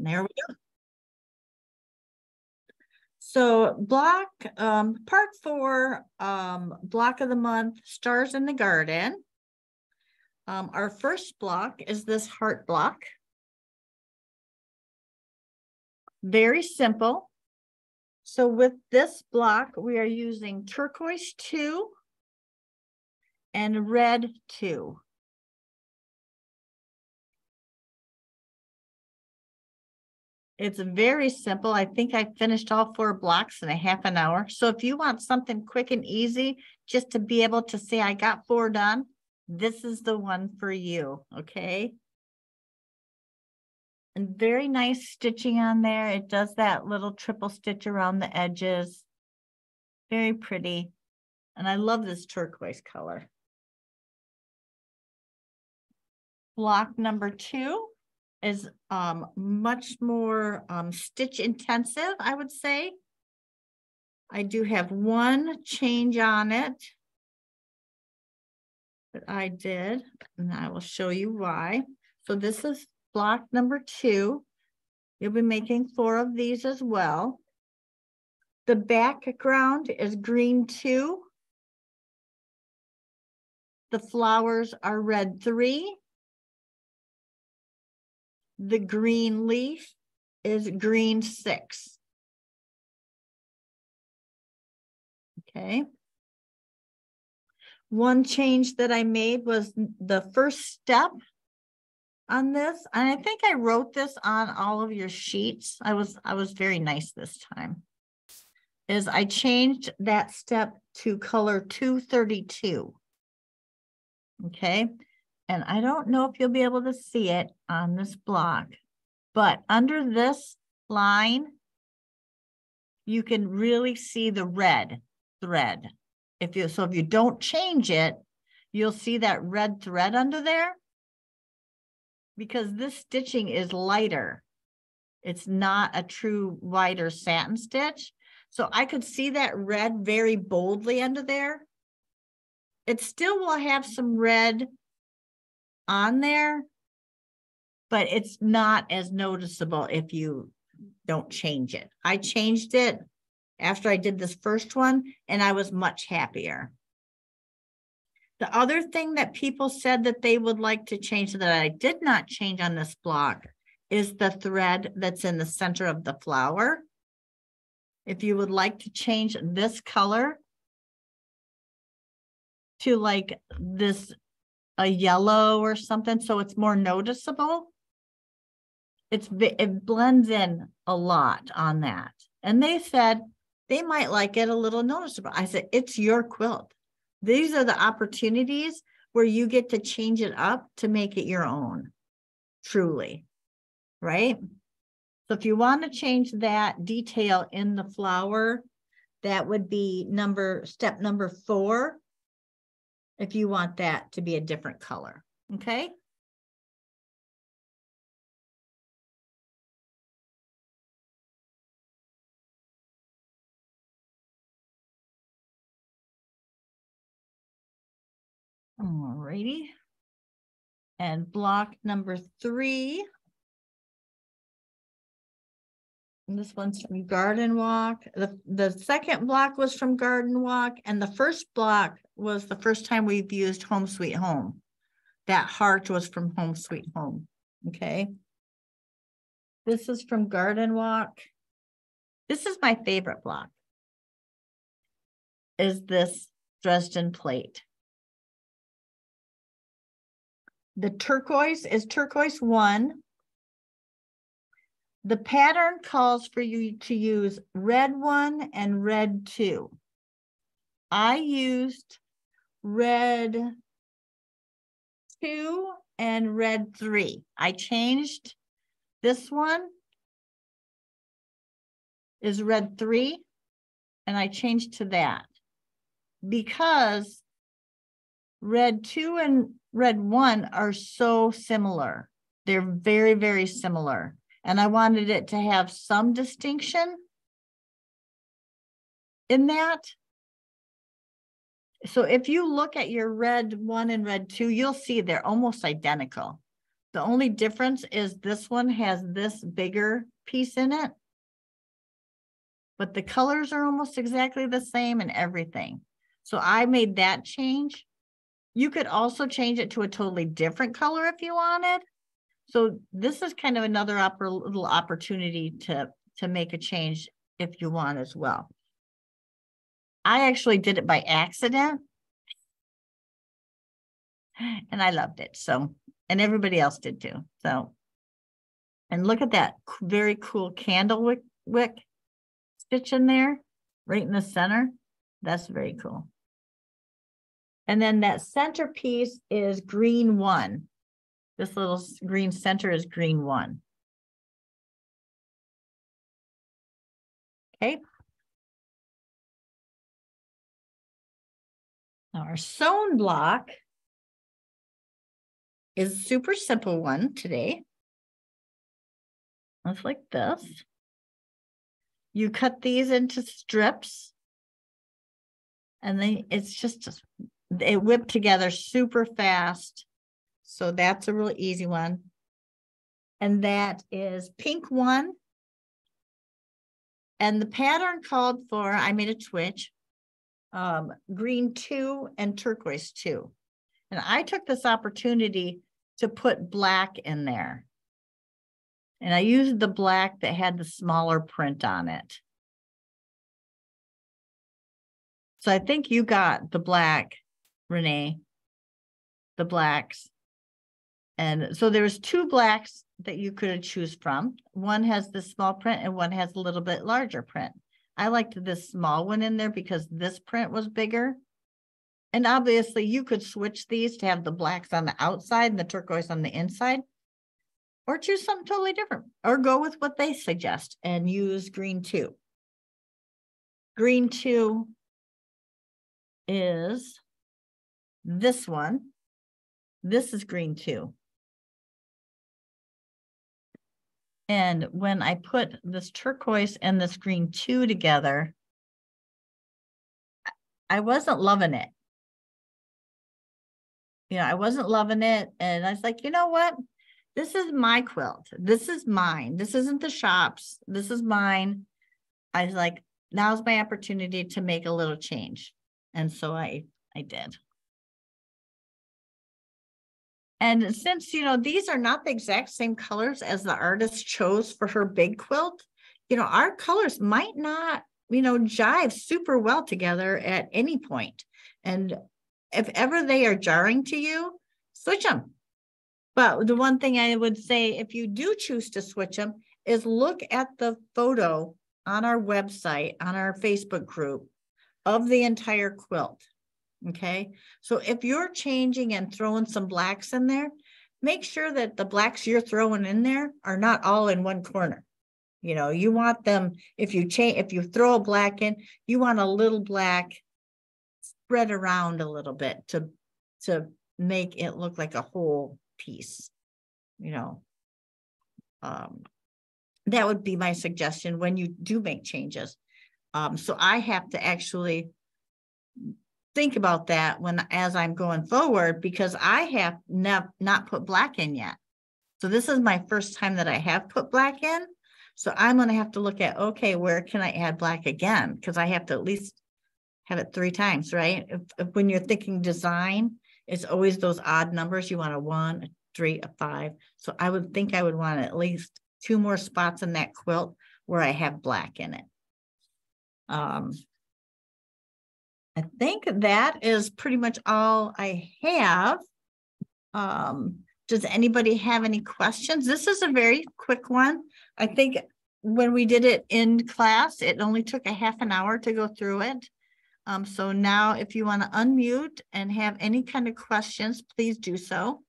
There we go. So part 4, block of the month, Stars in the Garden. Our first block is this heart block. Very simple. So with this block, we are using turquoise 2 and red 2. It's very simple. I think I finished all 4 blocks in a half an hour. So if you want something quick and easy, just to be able to say I got 4 done, this is the one for you, okay? And very nice stitching on there. It does that little triple stitch around the edges. Very pretty. And I love this turquoise color. Block number 2 is much more stitch intensive, I would say. I do have one change on it that I did, and I will show you why. So this is block number 2. You'll be making 4 of these as well. The background is green 2. The flowers are red 3. The green leaf is green 6. Okay. One change that I made was the first step on this. And I think I wrote this on all of your sheets. I was very nice this time. Is I changed that step to color 232. Okay. And I don't know if you'll be able to see it on this block, but under this line, you can really see the red thread. If you don't change it, you'll see that red thread under there because this stitching is lighter. It's not a true wider satin stitch. So I could see that red very boldly under there. It still will have some red on there, but it's not as noticeable if you don't change it. I changed it after I did this first one, and I was much happier. The other thing that people said that they would like to change that I did not change on this block is the thread that's in the center of the flower. If you would like to change this color to like this, a yellow or something, so it's more noticeable, it blends in a lot on that. And they said they might like it a little noticeable. I said, it's your quilt. These are the opportunities where you get to change it up to make it your own, truly, right? So if you want to change that detail in the flower, that would be step number 4, if you want that to be a different color, okay? All righty. And block number 3. And this one's from Garden Walk. The second block was from Garden Walk, and the first block was the first time we've used Home Sweet Home. That heart was from Home Sweet Home, okay? This is from Garden Walk. This is my favorite block, is this Dresden plate. The turquoise is turquoise 1. The pattern calls for you to use red 1 and red 2. I used red 2 and red 3. I changed this one is red 3, and I changed to that because red 2 and red 1 are so similar. They're very, very similar. And I wanted it to have some distinction in that. So if you look at your red 1 and red 2, you'll see they're almost identical. The only difference is this one has this bigger piece in it, but the colors are almost exactly the same and everything. So I made that change. You could also change it to a totally different color if you wanted. So this is kind of another little opportunity to make a change if you want as well. I actually did it by accident and I loved it. So, and everybody else did too. So, and look at that very cool candle wick stitch in there, right in the center. That's very cool. And then that center piece is green 1. This little green center is green 1. Okay. Now our sewn block is a super simple one today. Looks like this. You cut these into strips and then it's just, it whipped together super fast. So that's a really easy one. And that is pink 1. And the pattern called for, I made a switch, green 2 and turquoise 2. And I took this opportunity to put black in there. And I used the black that had the smaller print on it. So I think you got the black, Renee, the blacks. And so there was 2 blacks that you could choose from. One has the small print and one has a little bit larger print. I liked this small one in there because this print was bigger. And obviously you could switch these to have the blacks on the outside and the turquoise on the inside, or choose something totally different, or go with what they suggest and use green 2. Green 2 is this one. This is green 2. And when I put this turquoise and this green 2 together, I wasn't loving it. You know, I wasn't loving it. And I was like, you know what? This is my quilt. This is mine. This isn't the shop's. This is mine. I was like, now's my opportunity to make a little change. And so I did. And since, you know, these are not the exact same colors as the artist chose for her big quilt, you know, our colors might not, you know, jive super well together at any point. And if ever they are jarring to you, switch them. But the one thing I would say, if you do choose to switch them, is look at the photo on our website, on our Facebook group of the entire quilt. Okay, so if you're changing and throwing some blacks in there, make sure that the blacks you're throwing in there are not all in one corner. You know, you want them, if you throw a black in, you want a little black spread around a little bit to make it look like a whole piece, you know. That would be my suggestion when you do make changes. So I have to actually think about that as I'm going forward, because I have not put black in yet. So this is my first time that I have put black in. So I'm going to have to look at, okay, where can I add black again? Because I have to at least have it 3 times, right? If when you're thinking design, it's always those odd numbers. You want a 1, a 3, a 5. So I would think I would want at least 2 more spots in that quilt where I have black in it. I think that is pretty much all I have. Does anybody have any questions? This is a very quick one. I think when we did it in class, it only took a half an hour to go through it. So now if you want to unmute and have any kind of questions, please do so.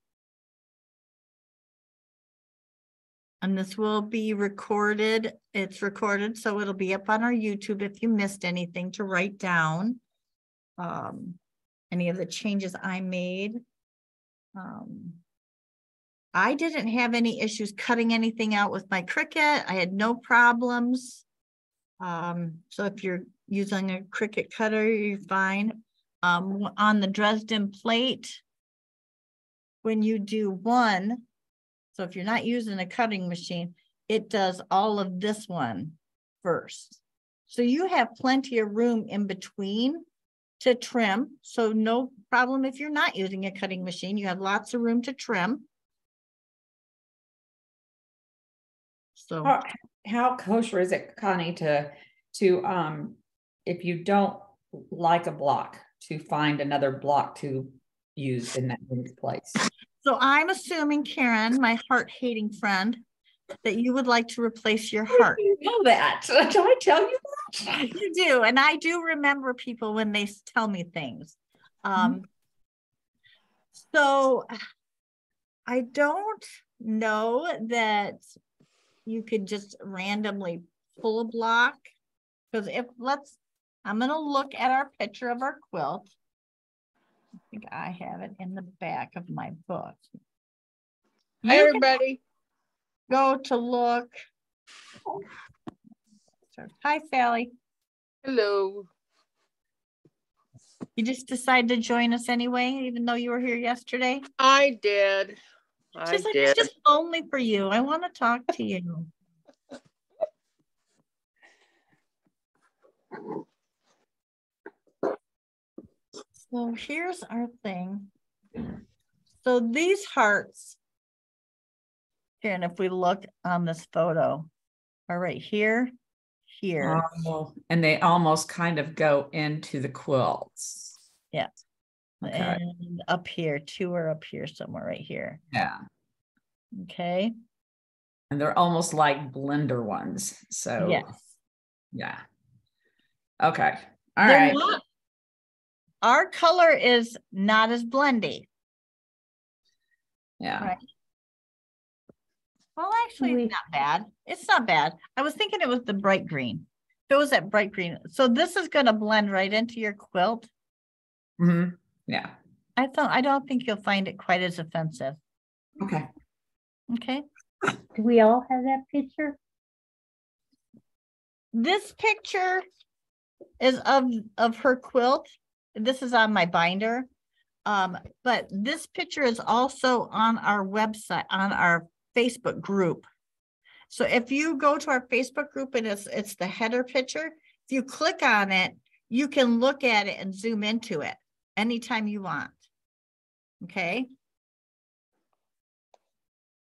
And this will be recorded. It's recorded, so it'll be up on our YouTube if you missed anything to write down. Any of the changes I made. I didn't have any issues cutting anything out with my Cricut. I had no problems. So if you're using a Cricut cutter, you're fine. On the Dresden plate, when you do 1, So if you're not using a cutting machine, it does all of this one first. So you have plenty of room in between to trim. So no problem if you're not using a cutting machine, you have lots of room to trim. So how kosher is it, Connie, to if you don't like a block, to find another block to use in that place? So I'm assuming, Karen, my heart-hating friend, that you would like to replace your heart. You know that. Did I tell you that? You do. And I do remember people when they tell me things. So I don't know that you could just randomly pull a block. Because I'm going to look at our picture of our quilt. I think I have it in the back of my book. Hi, everybody. Go to look. Hi, Sally. Hello. You just decided to join us anyway, even though you were here yesterday? I did. It's just lonely for you. I want to talk to you. So here's our thing. So these hearts, here, and if we look on this photo, are right here, here. Oh, and they almost kind of go into the quilts. Yeah. Okay. And up here, two are up here somewhere right here. Yeah. Okay. And they're almost like blender ones. So yes. Yeah. Okay. All right. Our color is not as blendy. Yeah. Right. Well, actually, it's not bad. It's not bad. I was thinking it was the bright green. If it was that bright green. So this is going to blend right into your quilt. Mm-hmm. Yeah. I don't think you'll find it quite as offensive. Okay. Okay. Do we all have that picture? This picture is of her quilt. This is on my binder. But this picture is also on our website, on our Facebook group. So if you go to our Facebook group and it's the header picture, if you click on it, you can look at it and zoom into it anytime you want. Okay.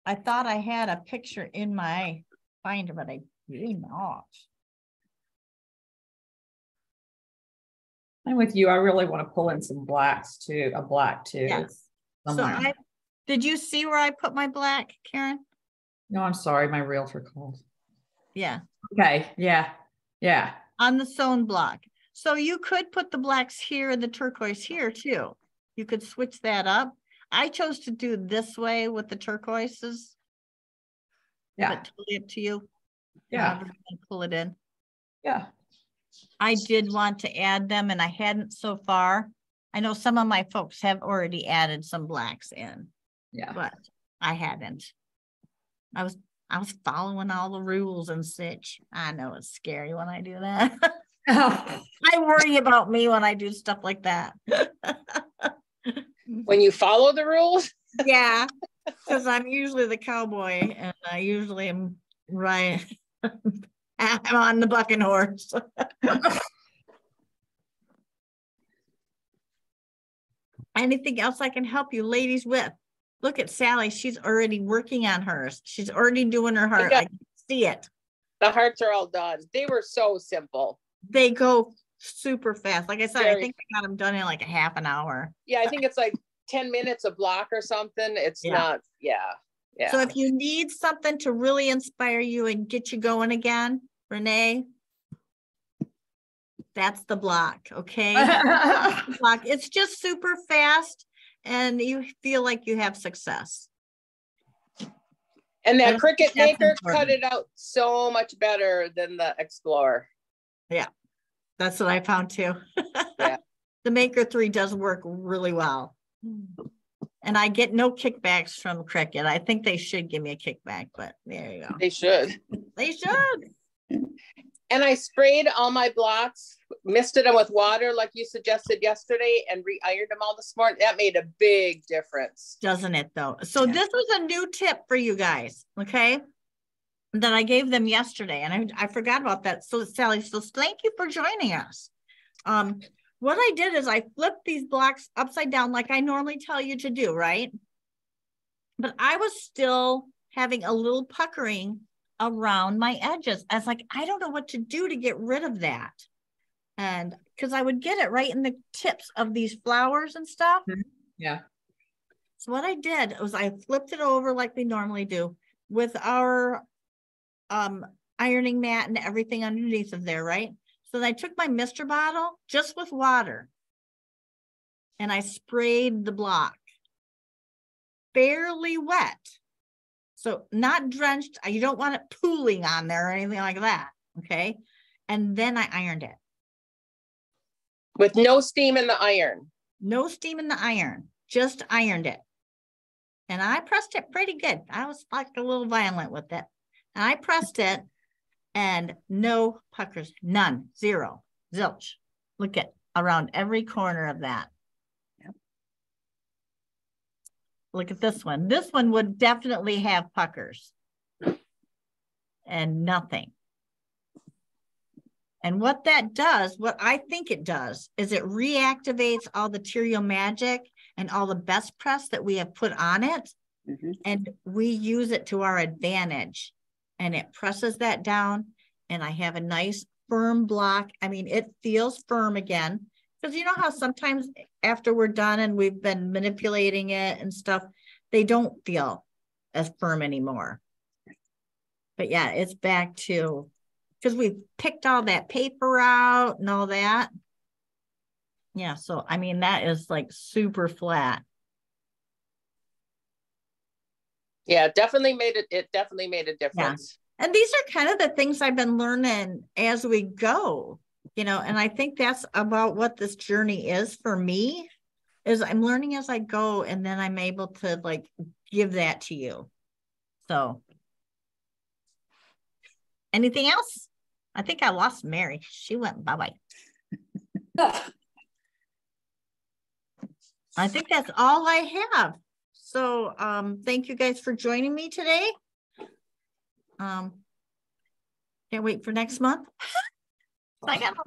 I thought I had a picture in my binder, but I do not. I'm with you. I really want to pull in some blacks too, a black too. Yes. Somewhere. So did you see where I put my black, Karen? No, I'm sorry. My realtor called. Yeah. Okay. Yeah. Yeah. On the sewn block. So you could put the blacks here and the turquoise here too. You could switch that up. I chose to do this way with the turquoises. Yeah. But totally up to you. Yeah. However you want to pull it in. Yeah. I did want to add them and I hadn't so far. I know some of my folks have already added some blacks in. Yeah. But I hadn't. I was following all the rules and such. I know it's scary when I do that. I worry about me when I do stuff like that. When you follow the rules? Yeah, because I'm usually the cowboy and I usually am right. I'm on the bucking horse. Anything else I can help you ladies with? Look at Sally. She's already working on hers. She's already doing her heart. I can see it. The hearts are all done. They were so simple. They go super fast. Like I said, I think I got them done in like a half an hour. Yeah, I think it's like 10 minutes a block or something. It's not, yeah. So if you need something to really inspire you and get you going again, Renee, that's the block, okay? Block. It's just super fast and you feel like you have success. And that Cricut Maker cut it out so much better than the Explorer. Yeah, that's what I found too. Yeah. The Maker 3 does work really well. And I get no kickbacks from Cricut. I think they should give me a kickback, but there you go. They should. They should. And I sprayed all my blocks, misted them with water like you suggested yesterday, and re-ironed them all this morning. That made a big difference. Doesn't it though? So this was a new tip for you guys, okay? That I gave them yesterday, and I forgot about that. So Sally, so thank you for joining us. What I did is I flipped these blocks upside down like I normally tell you to do, right? But I was still having a little puckering around my edges. I was like, I don't know what to do to get rid of that. And because I would get it right in the tips of these flowers and stuff. Yeah. So what I did was I flipped it over like we normally do with our ironing mat and everything underneath of there, right? So then I took my mister bottle just with water and I sprayed the block, barely wet. So not drenched. You don't want it pooling on there or anything like that. Okay. And then I ironed it. With no steam in the iron. No steam in the iron, just ironed it. And I pressed it pretty good. I was like a little violent with it. And I pressed it and no puckers, none, zero, zilch. Look at around every corner of that. Yep. Look at this one. This one would definitely have puckers and nothing. And what that does, what I think it does, is it reactivates all the Terrio magic and all the best press that we have put on it. And we use it to our advantage. And it presses that down. And I have a nice firm block. I mean, it feels firm again. Because you know how sometimes after we're done and we've been manipulating it and stuff, they don't feel as firm anymore. But yeah, it's back to, because we picked all that paper out and all that. Yeah, so I mean, that is like super flat. Yeah, definitely made it. It definitely made a difference. Yeah. And these are kind of the things I've been learning as we go, you know, and I think that's about what this journey is for me, is I'm learning as I go, and then I'm able to like give that to you. So anything else? I think I lost Mary. She went bye-bye. I think that's all I have. So thank you guys for joining me today. Can't wait for next month. I got all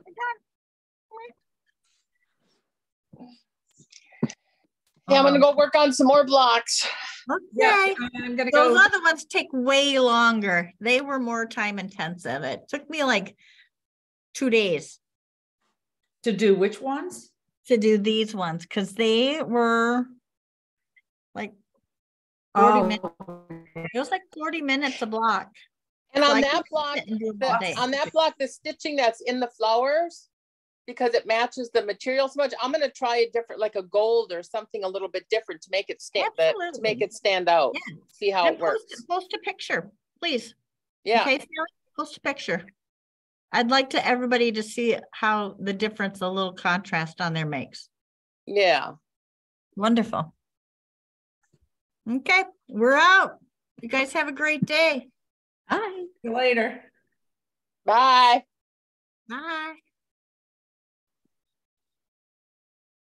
done. Yeah, I'm gonna go work on some more blocks. Okay. Yeah, I'm gonna Those go. other ones take way longer. They were more time intensive. It took me like 2 days To do which ones? to do these ones because they were like 40 minutes. It was like 40 minutes a block. And So on I that could block, sit and do it all day. on that block, the stitching that's in the flowers, because it matches the material so much, I'm gonna try a different, like a gold or something a little bit different to make it stand out. Yeah. See how And it works. post a picture, please. Yeah. Okay, Sally, post a picture. I'd like to everybody to see how the difference a little contrast on there makes. Yeah. Wonderful. Okay, we're out. You guys have a great day. Bye. See you later. Bye. Bye.